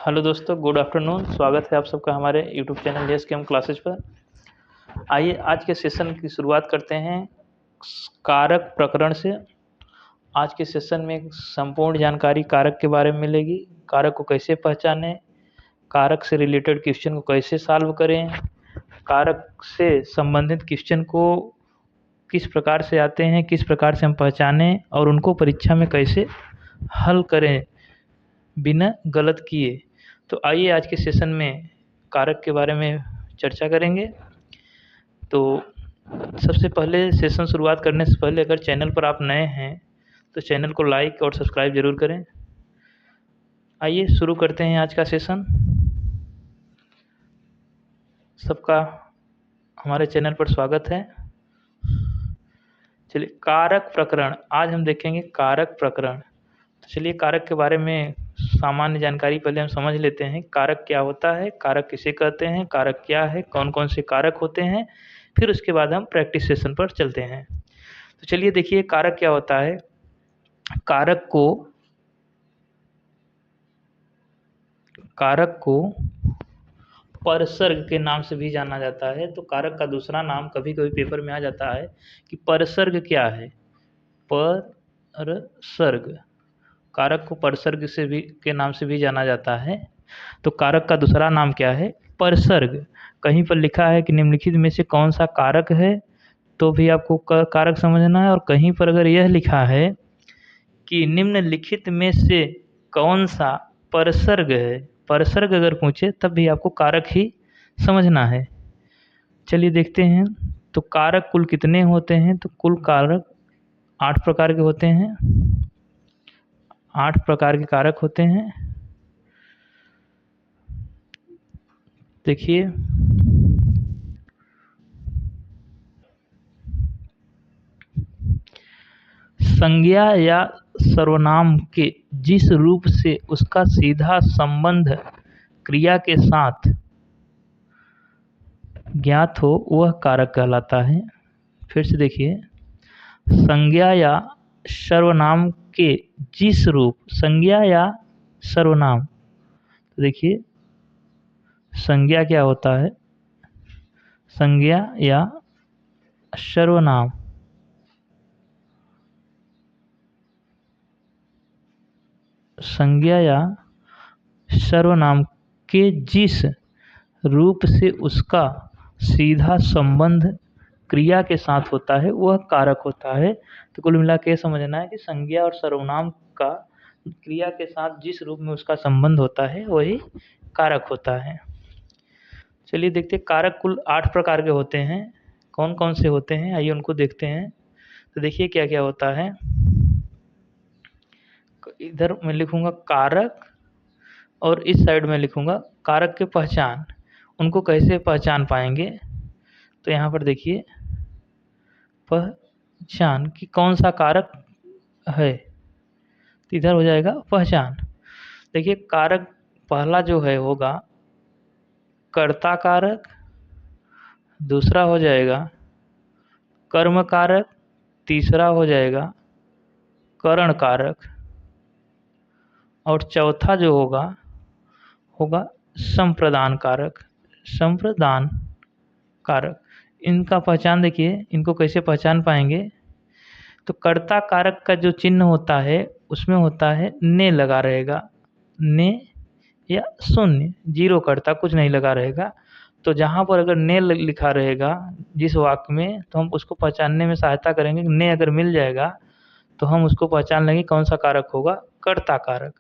Hello दोस्तों, good afternoon. स्वागत है आप सबका हमारे यूट्यूब चैनल एसकेएम क्लासेज पर। आइए आज के सेशन की शुरुआत करते हैं कारक प्रकरण से। आज के सेशन में संपूर्ण जानकारी कारक के बारे में मिलेगी। कारक को कैसे पहचानें, कारक से रिलेटेड क्वेश्चन को कैसे सॉल्व करें, कारक से संबंधित क्वेश्चन को किस प्रकार से आते हैं, किस प्रकार से हम पहचानें और उनको परीक्षा में कैसे हल करें बिना गलत किए। तो आइए आज के सेशन में कारक के बारे में चर्चा करेंगे। तो सबसे पहले सेशन शुरुआत करने से पहले अगर चैनल पर आप नए हैं तो चैनल को लाइक और सब्सक्राइब ज़रूर करें। आइए शुरू करते हैं आज का सेशन। सबका हमारे चैनल पर स्वागत है। चलिए, कारक प्रकरण आज हम देखेंगे। कारक प्रकरण, तो चलिए कारक के बारे में सामान्य जानकारी पहले हम समझ लेते हैं। कारक क्या होता है, कारक किसे कहते हैं, कारक क्या है, कौन कौन से कारक होते हैं, फिर उसके बाद हम प्रैक्टिस सेशन पर चलते हैं। तो चलिए देखिए कारक क्या होता है। कारक को परसर्ग के नाम से भी जाना जाता है। तो कारक का दूसरा नाम कभी कभी पेपर में आ जाता है कि परसर्ग क्या है। परसर्ग, कारक को परसर्ग से भी के नाम से भी जाना जाता है। तो कारक का दूसरा नाम क्या है, परसर्ग। कहीं पर लिखा है कि निम्नलिखित में से कौन सा कारक है, तो भी आपको कारक समझना है। और कहीं पर अगर यह लिखा है कि निम्नलिखित में से कौन सा परसर्ग है, परसर्ग अगर पूछे तब भी आपको कारक ही समझना है। चलिए देखते हैं। तो कारक कुल कितने होते हैं, तो कुल कारक 8 प्रकार के होते हैं। 8 प्रकार के कारक होते हैं। देखिए, संज्ञा या सर्वनाम के जिस रूप से उसका सीधा संबंध क्रिया के साथ ज्ञात हो वह कारक कहलाता है। फिर से देखिए, संज्ञा या सर्वनाम के जिस रूप, संज्ञा या सर्वनाम, तो देखिए संज्ञा क्या होता है, संज्ञा या सर्वनाम, संज्ञा या सर्वनाम के जिस रूप से उसका सीधा संबंध क्रिया के साथ होता है वह कारक होता है। तो कुल मिला के समझना है कि संज्ञा और सर्वनाम का क्रिया के साथ जिस रूप में उसका संबंध होता है वही कारक होता है। चलिए देखते हैं, कारक कुल 8 प्रकार के होते हैं। कौन कौन से होते हैं आइए उनको देखते हैं। तो देखिए क्या क्या होता है। इधर मैं लिखूंगा कारक और इस साइड में लिखूंगा कारक के पहचान। उनको कैसे पहचान पाएंगे, तो यहाँ पर देखिए पहचान कि कौन सा कारक है, तो इधर हो जाएगा पहचान। देखिए कारक पहला जो है होगा कर्ता कारक, दूसरा हो जाएगा कर्म कारक, तीसरा हो जाएगा करण कारक और चौथा जो होगा होगा संप्रदान कारक। संप्रदान कारक, इनका पहचान देखिए, इनको कैसे पहचान पाएंगे। तो कर्ता कारक का जो चिन्ह होता है उसमें होता है ने लगा रहेगा, ने या शून्य, जीरो कर्ता कुछ नहीं लगा रहेगा। तो जहाँ पर अगर ने लिखा रहेगा जिस वाक्य में, तो हम उसको पहचानने में सहायता करेंगे। ने अगर मिल जाएगा तो हम उसको पहचान लेंगे कौन सा कारक होगा, कर्ता कारक।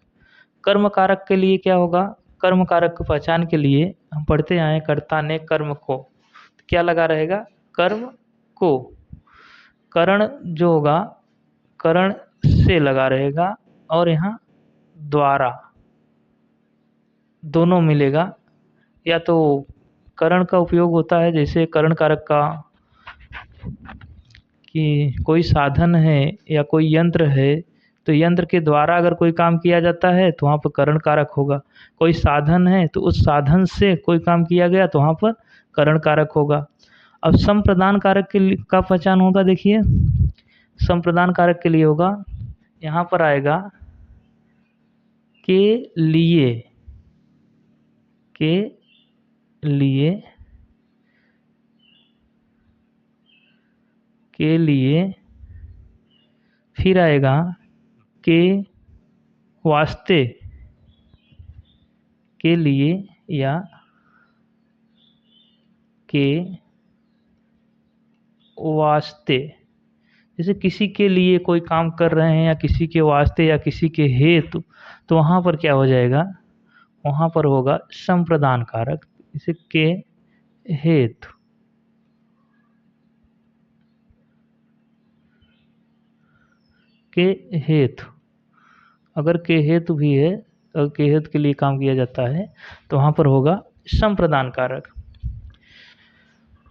कर्म कारक के लिए क्या होगा, कर्म कारक की पहचान के लिए हम पढ़ते आए कर्ता ने कर्म को, तो क्या लगा रहेगा, कर्म को। करण जो होगा करण से लगा रहेगा और यहाँ द्वारा दोनों मिलेगा। या तो करण का उपयोग होता है, जैसे करण कारक का कि कोई साधन है या कोई यंत्र है, तो यंत्र के द्वारा अगर कोई काम किया जाता है तो वहाँ पर करण कारक होगा। कोई साधन है तो उस साधन से कोई काम किया गया तो वहाँ पर करण कारक होगा। अब संप्रदान कारक के का पहचान होगा। देखिए संप्रदान कारक के लिए होगा, यहाँ पर आएगा के लिए, के लिए फिर आएगा के वास्ते के लिए या के वास्ते। जैसे किसी के लिए कोई काम कर रहे हैं या किसी के वास्ते या किसी के हेतु, तो वहाँ पर क्या हो जाएगा, वहाँ पर होगा संप्रदान कारक। जैसे के हेतु, के हेतु, अगर के हेतु भी है, अगर के हेतु के लिए काम किया जाता है तो वहाँ पर होगा संप्रदान कारक।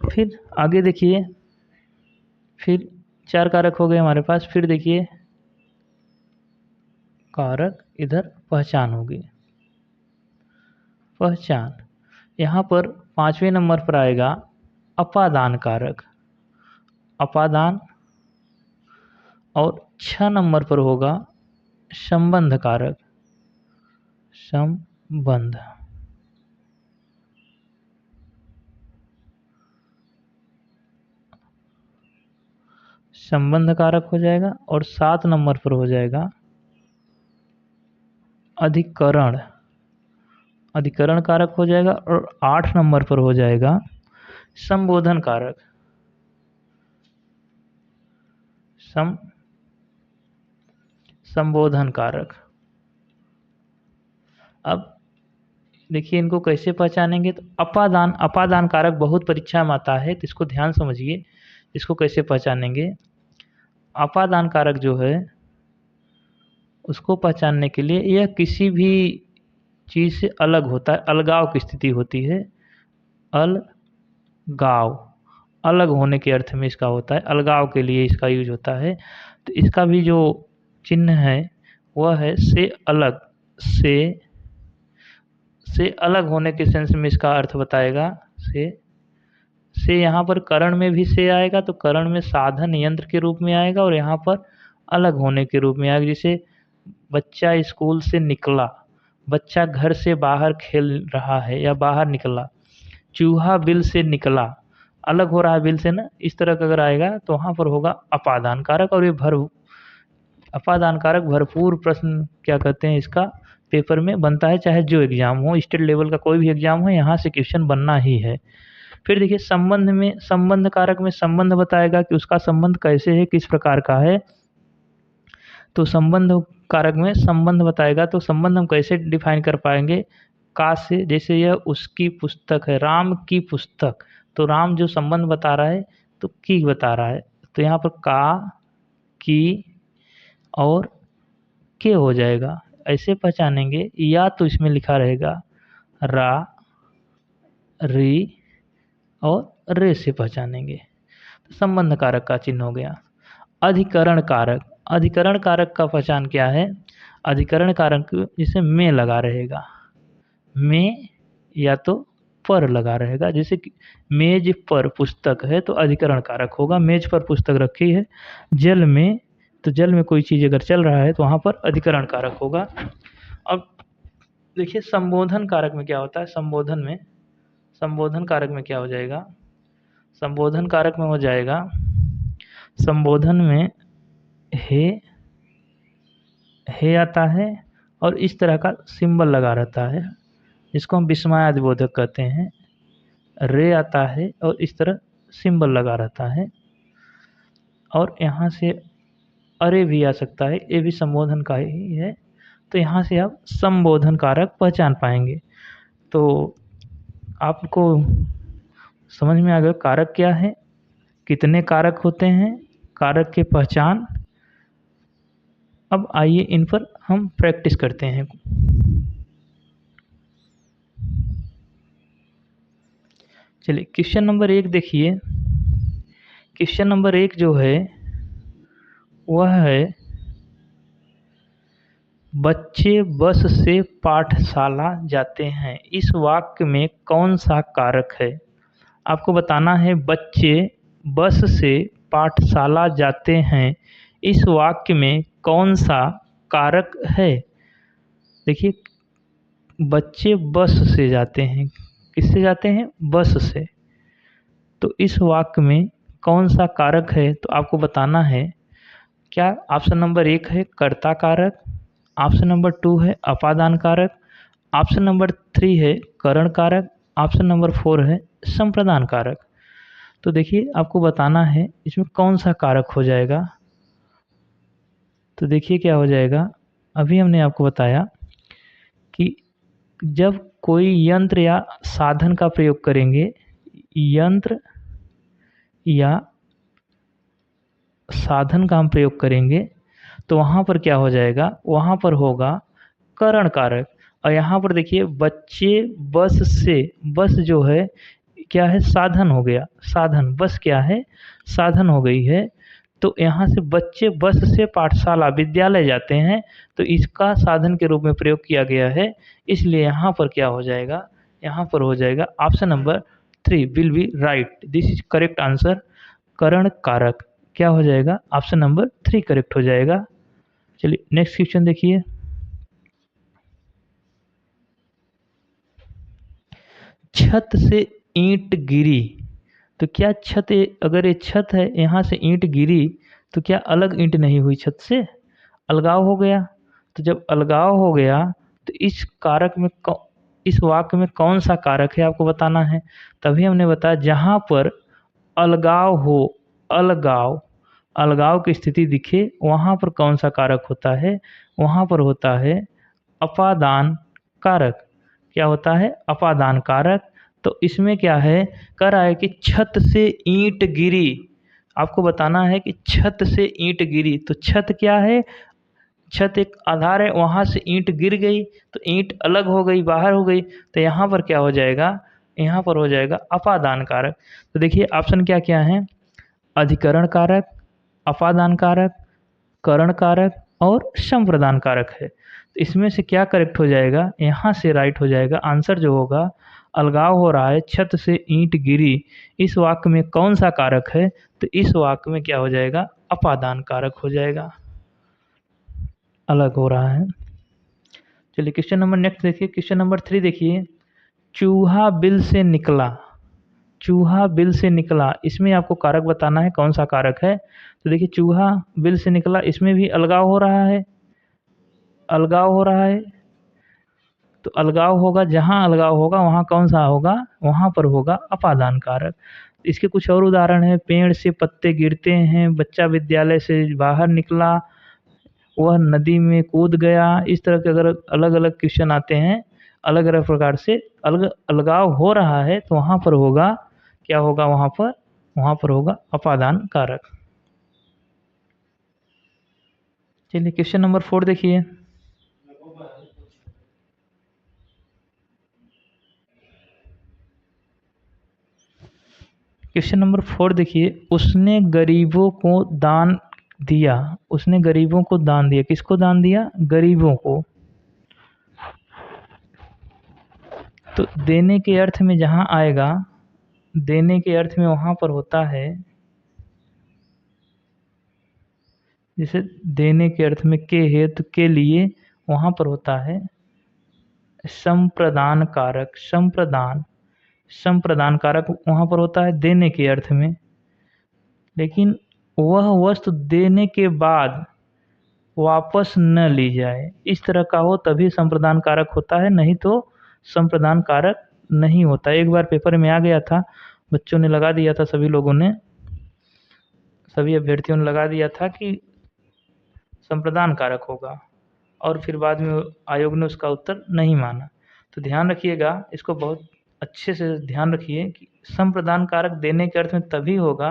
फिर आगे देखिए, फिर 4 कारक हो गए हमारे पास। फिर देखिए कारक, इधर पहचान होगी। पहचान, यहाँ पर 5वें नंबर पर आएगा अपादान कारक, अपादान। और 6 नंबर पर होगा संबंध कारक, संबंध। संबंध कारक हो जाएगा। और 7 नंबर पर हो जाएगा अधिकरण, अधिकरण कारक हो जाएगा। और 8 नंबर पर हो जाएगा संबोधन कारक, संबोधन कारक। अब देखिए इनको कैसे पहचानेंगे। तो अपादान, अपादान कारक बहुत परीक्षा में आता है, तो इसको ध्यान समझिए, इसको कैसे पहचानेंगे। अपादान कारक जो है उसको पहचानने के लिए यह किसी भी चीज़ से अलग होता है, अलगाव की स्थिति होती है। अलगाव, अलग होने के अर्थ में इसका होता है, अलगाव के लिए इसका यूज होता है। तो इसका भी जो चिन्ह है वह है से अलग, से अलग होने के सेंस में इसका अर्थ बताएगा। से यहाँ पर करण में भी से आएगा, तो करण में साधन यंत्र के रूप में आएगा, और यहाँ पर अलग होने के रूप में आएगा। जैसे बच्चा स्कूल से निकला, बच्चा घर से बाहर खेल रहा है या बाहर निकला। चूहा बिल से निकला, अलग हो रहा है बिल से ना, इस तरह का अगर आएगा तो वहाँ पर होगा अपादान कारक। और ये अपादान कारक भरपूर प्रश्न क्या कहते हैं इसका पेपर में बनता है, चाहे जो एग्जाम हो, स्टेट लेवल का कोई भी एग्जाम हो, यहाँ से क्वेश्चन बनना ही है। फिर देखिए संबंध में, संबंध कारक में संबंध बताएगा कि उसका संबंध कैसे है, किस प्रकार का है। तो संबंध कारक में संबंध बताएगा, तो संबंध हम कैसे डिफाइन कर पाएंगे, का से। जैसे यह उसकी पुस्तक है, राम की पुस्तक, तो राम जो संबंध बता रहा है तो की बता रहा है, तो यहाँ पर का, की और के हो जाएगा। ऐसे पहचानेंगे। या तो इसमें लिखा रहेगा रा, री और रे से पहचानेंगे। तो संबंध कारक का चिन्ह हो गया। अधिकरण कारक, अधिकरण कारक का पहचान क्या है। अधिकरण कारक जिसे में लगा रहेगा, में या तो पर लगा रहेगा। जैसे कि मेज पर पुस्तक है तो अधिकरण कारक होगा, मेज पर पुस्तक रखी है। जल में, तो जल में कोई चीज़ अगर चल रहा है तो वहाँ पर अधिकरण कारक होगा। अब देखिए संबोधन कारक में क्या होता है। संबोधन में, संबोधन कारक में क्या हो जाएगा, संबोधन कारक में हो जाएगा, संबोधन में हे आता है और इस तरह का सिंबल लगा रहता है, जिसको हम विस्मयादि बोधक कहते हैं। रे आता है और इस तरह सिंबल लगा रहता है। और यहाँ से अरे भी आ सकता है, ये भी संबोधन का ही है। तो यहाँ से आप संबोधन कारक पहचान पाएंगे। तो आपको समझ में आ गया कारक क्या है, कितने कारक होते हैं, कारक की पहचान। अब आइए इन पर हम प्रैक्टिस करते हैं। चलिए क्वेश्चन नंबर 1 देखिए। क्वेश्चन नंबर 1 जो है वह है बच्चे बस से पाठशाला जाते हैं, इस वाक्य में कौन सा कारक है। आपको बताना है बच्चे बस से पाठशाला जाते हैं, इस वाक्य में कौन सा कारक है। देखिए बच्चे बस से जाते हैं। किससे जाते हैं? बस से। तो इस वाक्य में कौन सा कारक है तो आपको बताना है। क्या ऑप्शन नंबर 1 है कर्ता कारक, ऑप्शन नंबर 2 है अपादान कारक, ऑप्शन नंबर 3 है करण कारक, ऑप्शन नंबर 4 है संप्रदान कारक। तो देखिए आपको बताना है इसमें कौन सा कारक हो जाएगा। तो देखिए क्या हो जाएगा, अभी हमने आपको बताया कि जब कोई यंत्र या साधन का प्रयोग करेंगे, यंत्र या साधन का हम प्रयोग करेंगे तो वहाँ पर क्या हो जाएगा, वहाँ पर होगा करण कारक। और यहाँ पर देखिए बच्चे बस से, बस जो है क्या है, साधन हो गया। साधन, बस क्या है, साधन हो गई है। तो यहाँ से बच्चे बस से पाठशाला विद्यालय जाते हैं, तो इसका साधन के रूप में प्रयोग किया गया है। इसलिए यहाँ पर क्या हो जाएगा, यहाँ पर हो जाएगा option number 3 will be right, this is correct answer. करण कारक क्या हो जाएगा, ऑप्शन नंबर 3 करेक्ट हो जाएगा। चलिए नेक्स्ट क्वेश्चन देखिए। छत से ईंट गिरी तो क्या छत, अगर ये छत है यहाँ से ईंट गिरी तो क्या अलग ईंट नहीं हुई, छत से अलगाव हो गया। तो जब अलगाव हो गया तो इस कारक में इस वाक्य में कौन सा कारक है आपको बताना है। तभी हमने बताया जहाँ पर अलगाव हो, अलगाव, अलगाव की स्थिति दिखे वहाँ पर कौन सा कारक होता है, वहाँ पर होता है अपादान कारक। क्या होता है, अपादान कारक। तो इसमें क्या है, कह रहा है कि छत से ईंट गिरी, आपको बताना है कि छत से ईंट गिरी। तो छत क्या है, छत एक आधार है, वहाँ से ईंट गिर गई तो ईंट अलग हो गई, बाहर हो गई। तो यहाँ पर क्या हो जाएगा, यहाँ पर हो जाएगा अपादान कारक। तो देखिए ऑप्शन क्या क्या है, अधिकरण कारक, अपादान कारक, करण कारक और संप्रदान कारक है। तो इसमें से क्या करेक्ट हो जाएगा, यहाँ से राइट हो जाएगा आंसर जो होगा, अलगाव हो रहा है, छत से ईंट गिरी, इस वाक्य में कौन सा कारक है। तो इस वाक्य में क्या हो जाएगा, अपादान कारक हो जाएगा, अलग हो रहा है। चलिए क्वेश्चन नंबर नेक्स्ट देखिए, क्वेश्चन नंबर 3 देखिए। चूहा बिल से निकला, चूहा बिल से निकला, इसमें आपको कारक बताना है कौन सा कारक है। तो देखिए चूहा बिल से निकला, इसमें भी अलगाव हो रहा है, अलगाव हो रहा है। तो अलगाव होगा, जहाँ अलगाव होगा वहाँ कौन सा होगा, वहाँ पर होगा अपादान कारक। इसके कुछ और उदाहरण है, पेड़ से पत्ते गिरते हैं, बच्चा विद्यालय से बाहर निकला, वह नदी में कूद गया। इस तरह के अगर अलग अलग क्वेश्चन आते हैं, अलग अलग प्रकार से अलग अलगाव हो रहा है तो वहाँ पर होगा, क्या होगा वहाँ पर होगा अपादान कारक। चलिए क्वेश्चन नंबर 4 देखिए। क्वेश्चन नंबर 4 देखिए, उसने गरीबों को दान दिया, उसने गरीबों को दान दिया, किसको दान दिया, गरीबों को। तो देने के अर्थ में जहाँ आएगा, देने के अर्थ में वहाँ पर होता है, जैसे देने के अर्थ में के है तो के लिए वहाँ पर होता है संप्रदान कारक, संप्रदान, संप्रदान कारक वहाँ पर होता है देने के अर्थ में। लेकिन वह वस्तु देने के बाद वापस न ली जाए, इस तरह का हो तभी संप्रदान कारक होता है, नहीं तो संप्रदान कारक नहीं होता। एक बार पेपर में आ गया था, बच्चों ने लगा दिया था, सभी लोगों ने, सभी अभ्यर्थियों ने लगा दिया था कि संप्रदान कारक होगा, और फिर बाद में आयोग ने उसका उत्तर नहीं माना। तो ध्यान रखिएगा, इसको बहुत अच्छे से ध्यान रखिए कि संप्रदान कारक देने के अर्थ में तभी होगा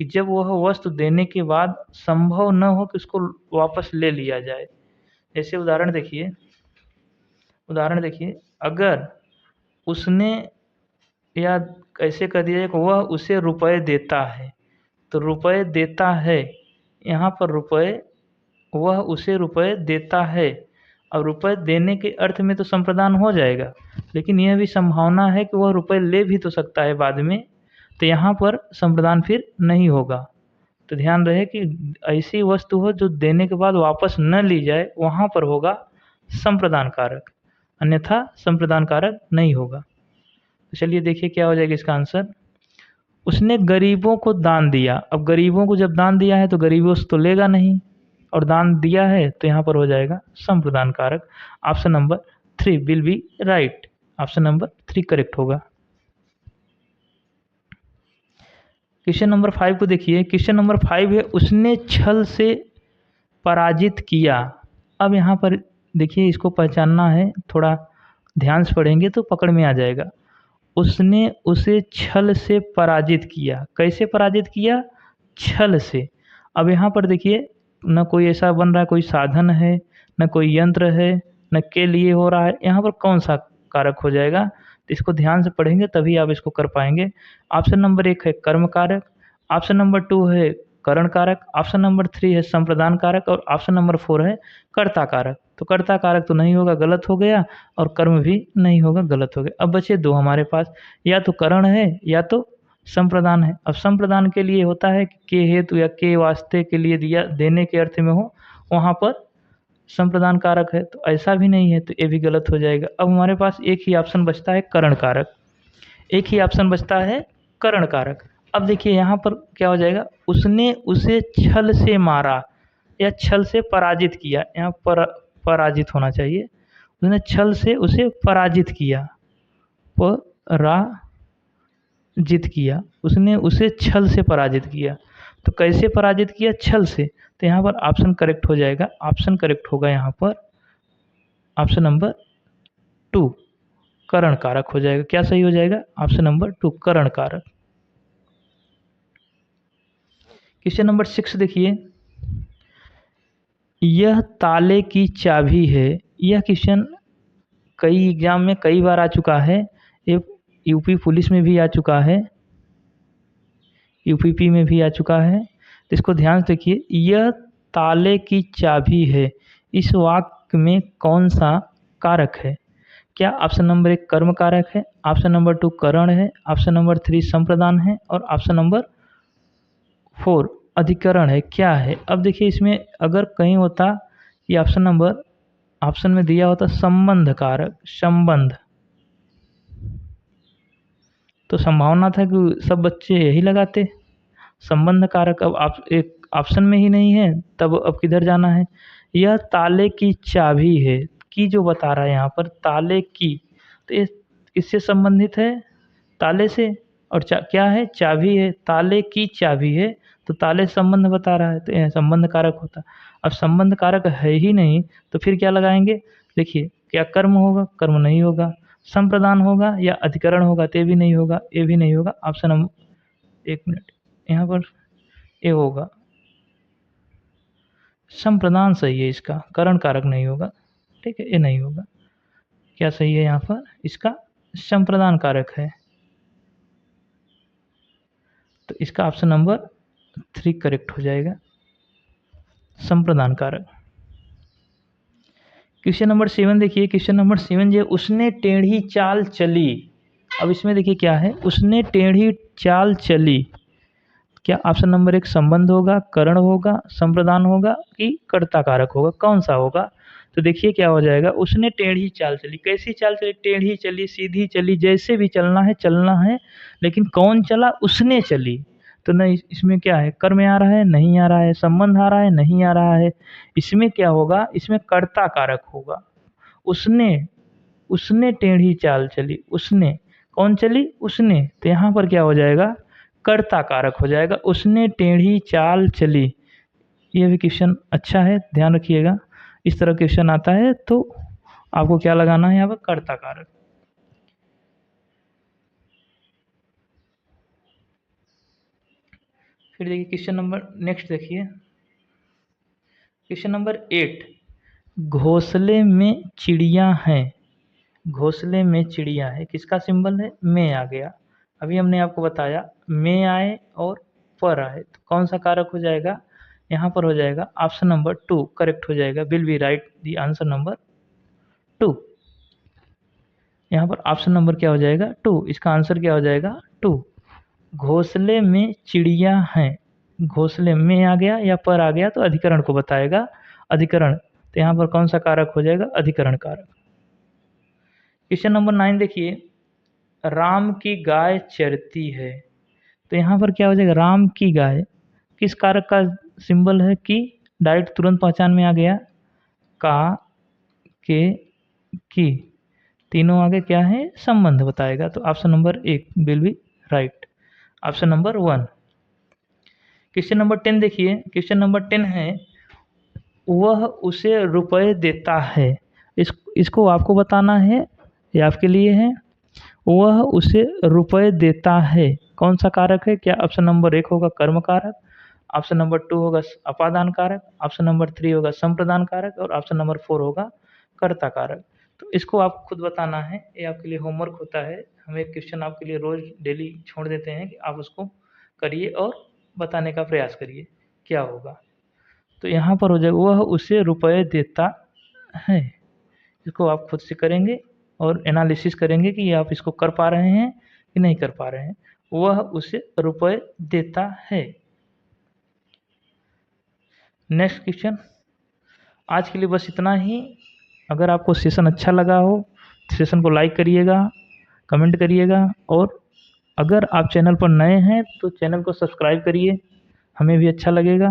कि जब वह वस्तु देने के बाद संभव न हो कि उसको वापस ले लिया जाए। जैसे उदाहरण देखिए, उदाहरण देखिए, अगर उसने, या कैसे कर दिया जाए कि वह उसे रुपए देता है, तो रुपए देता है, यहाँ पर रुपए, वह उसे रुपए देता है। अब रुपए देने के अर्थ में तो संप्रदान हो जाएगा, लेकिन यह भी संभावना है कि वह रुपए ले भी तो सकता है बाद में, तो यहाँ पर संप्रदान फिर नहीं होगा। तो ध्यान रहे कि ऐसी वस्तु हो जो देने के बाद वापस न ली जाए, वहाँ पर होगा संप्रदान कारक। अन्यथा संप्रदान कारक नहीं होगा। तो चलिए देखिए क्या हो जाएगा इसका आंसर। उसने गरीबों को दान दिया। अब गरीबों को जब दान दिया है तो गरीबों से तो लेगा नहीं, और दान दिया है तो यहाँ पर हो जाएगा संप्रदान कारक। Option number 3 will be right. Option number 3 correct होगा। क्वेश्चन नंबर 5 को देखिए। क्वेश्चन नंबर 5 है उसने छल से पराजित किया। अब यहाँ पर देखिए इसको पहचानना है, थोड़ा ध्यान से पढ़ेंगे तो पकड़ में आ जाएगा। उसने उसे छल से पराजित किया। कैसे पराजित किया? छल से। अब यहाँ पर देखिए न कोई ऐसा बन रहा है कोई साधन है, न कोई यंत्र है, न के लिए हो रहा है। यहाँ पर कौन सा कारक हो जाएगा? तो इसको ध्यान से पढ़ेंगे तभी आप इसको कर पाएंगे। ऑप्शन नंबर 1 है कर्म कारक, ऑप्शन नंबर 2 है करण कारक, ऑप्शन नंबर 3 है संप्रदान कारक, और ऑप्शन नंबर 4 है कर्ता कारक। तो कर्ता कारक तो नहीं होगा, गलत हो गया, और कर्म भी नहीं होगा, गलत हो गया। अब बचे दो हमारे पास, या तो करण है या तो संप्रदान है। अब संप्रदान के लिए होता है कि के हेतु या के वास्ते के लिए दिया, देने के अर्थ में हो, वहाँ पर संप्रदान कारक है। तो ऐसा भी नहीं है, तो ये भी गलत हो जाएगा। अब हमारे पास एक ही ऑप्शन बचता है करण कारक, एक ही ऑप्शन बचता है करण कारक। अब देखिए यहाँ पर क्या हो जाएगा, उसने उसे छल से मारा या छल से पराजित किया। यहाँ पर पराजित होना चाहिए। उसने छल से उसे पराजित किया, पराजित किया। उसने उसे छल से पराजित किया। तो कैसे पराजित किया? छल से। तो यहाँ पर ऑप्शन करेक्ट हो जाएगा। ऑप्शन करेक्ट होगा यहाँ पर ऑप्शन नंबर 2 करण कारक हो जाएगा। क्या सही हो जाएगा? ऑप्शन नंबर 2 करण कारक। क्वेश्चन नंबर 6 देखिए। यह ताले की चाबी है। यह क्वेश्चन कई एग्जाम में कई बार आ चुका है। ये यूपी पुलिस में भी आ चुका है, यूपीपी में भी आ चुका है। तो इसको ध्यान से देखिए। यह ताले की चाबी है, इस वाक्य में कौन सा कारक है? क्या ऑप्शन नंबर 1 कर्म कारक है, ऑप्शन नंबर 2 करण है, ऑप्शन नंबर 3 संप्रदान है, और ऑप्शन नंबर 4 अधिकरण है? क्या है? अब देखिए इसमें अगर कहीं होता कि ऑप्शन में दिया होता संबंध कारक, संबंध, तो संभावना था कि सब बच्चे यही लगाते संबंध कारक। अब आप एक ऑप्शन में ही नहीं है, तब अब किधर जाना है? यह ताले की चाबी है, की जो बता रहा है यहाँ पर ताले की, तो ये किससे संबंधित है? ताले से। और क्या है? चाबी है। ताले की चाबी है, तो ताले से संबंध बता रहा है, तो यह संबंध कारक होता। अब संबंध कारक है ही नहीं, तो फिर क्या लगाएंगे? देखिए क्या कर्म होगा? कर्म नहीं होगा। संप्रदान होगा या अधिकरण होगा? तो ये भी नहीं होगा, ये भी नहीं होगा। ऑप्शन नंबर 1 मिनट, यहाँ पर ये होगा संप्रदान सही है इसका, करण कारक नहीं होगा। ठीक है, ये नहीं होगा। क्या सही है यहाँ पर? इसका संप्रदान कारक है। तो इसका ऑप्शन नंबर 3 करेक्ट हो जाएगा, संप्रदान कारक। क्वेश्चन नंबर 7 देखिए। क्वेश्चन नंबर 7 जो उसने टेढ़ी चाल चली। अब इसमें देखिए क्या है, उसने टेढ़ी चाल चली। क्या ऑप्शन नंबर 1 संबंध होगा, करण होगा, संप्रदान होगा, कि कर्ता कारक होगा? कौन सा होगा? तो देखिए क्या हो जाएगा, उसने टेढ़ी चाल चली। कैसी चाल चली? टेढ़ी चली, सीधी चली, जैसे भी चलना है, लेकिन कौन चला? उसने चली। तो नहीं, इसमें क्या है? कर्म आ रहा है? नहीं आ रहा है। संबंध आ रहा है? नहीं आ रहा है। इसमें क्या होगा? इसमें कर्ता कारक होगा। उसने उसने टेढ़ी चाल चली। उसने, कौन चली? उसने। तो यहाँ पर क्या हो जाएगा? कर्ता कारक हो जाएगा। उसने टेढ़ी चाल चली। ये भी क्वेश्चन अच्छा है, ध्यान रखिएगा। इस तरह क्वेश्चन आता है तो आपको क्या लगाना है यहाँ पर? कर्ता कारक। फिर देखिए क्वेश्चन नंबर नेक्स्ट देखिए। क्वेश्चन नंबर 8, घोंसले में चिड़िया हैं। घोंसले में चिड़िया है, किसका सिंबल है? में आ गया। अभी हमने आपको बताया में आए और पर आए, तो कौन सा कारक हो जाएगा? यहाँ पर हो जाएगा ऑप्शन नंबर 2 करेक्ट हो जाएगा। Will be right the answer number 2। यहाँ पर ऑप्शन नंबर क्या हो जाएगा? 2। इसका आंसर क्या हो जाएगा? 2। घोंसले में चिड़िया हैं। घोंसले में आ गया या पर आ गया तो अधिकरण को बताएगा, अधिकरण। तो यहाँ पर कौन सा कारक हो जाएगा? अधिकरण कारक। क्वेश्चन नंबर 9 देखिए, राम की गाय चरती है। तो यहाँ पर क्या हो जाएगा, राम की गाय किस कारक का सिंबल है, कि डायरेक्ट तुरंत पहचान में आ गया, का, के, की, तीनों आगे क्या है, संबंध बताएगा। तो option number 1 will be right, option number 1। Question number 10 देखिए, क्वेश्चन नंबर 10 है, वह उसे रुपए देता है। इसको आपको बताना है, ये आपके लिए है। वह उसे रुपए देता है, कौन सा कारक है, क्या ऑप्शन नंबर 1 होगा कर्म कारक, ऑप्शन नंबर 2 होगा अपादान कारक, ऑप्शन नंबर 3 होगा संप्रदान कारक, और ऑप्शन नंबर 4 होगा कर्ता कारक। तो इसको आप खुद बताना है, ये आपके लिए होमवर्क होता है। हम एक क्वेश्चन आपके लिए रोज डेली छोड़ देते हैं कि आप उसको करिए और बताने का प्रयास करिए क्या होगा। तो यहाँ पर हो जाएगा, वह उसे रुपए देता है। इसको आप खुद से करेंगे और एनालिसिस करेंगे कि आप इसको कर पा रहे हैं कि नहीं कर पा रहे हैं। वह उसे रुपए देता है। Next question. आज के लिए बस इतना ही। अगर आपको सेशन अच्छा लगा हो, सेशन को लाइक करिएगा, कमेंट करिएगा, और अगर आप चैनल पर नए हैं तो चैनल को सब्सक्राइब करिए, हमें भी अच्छा लगेगा।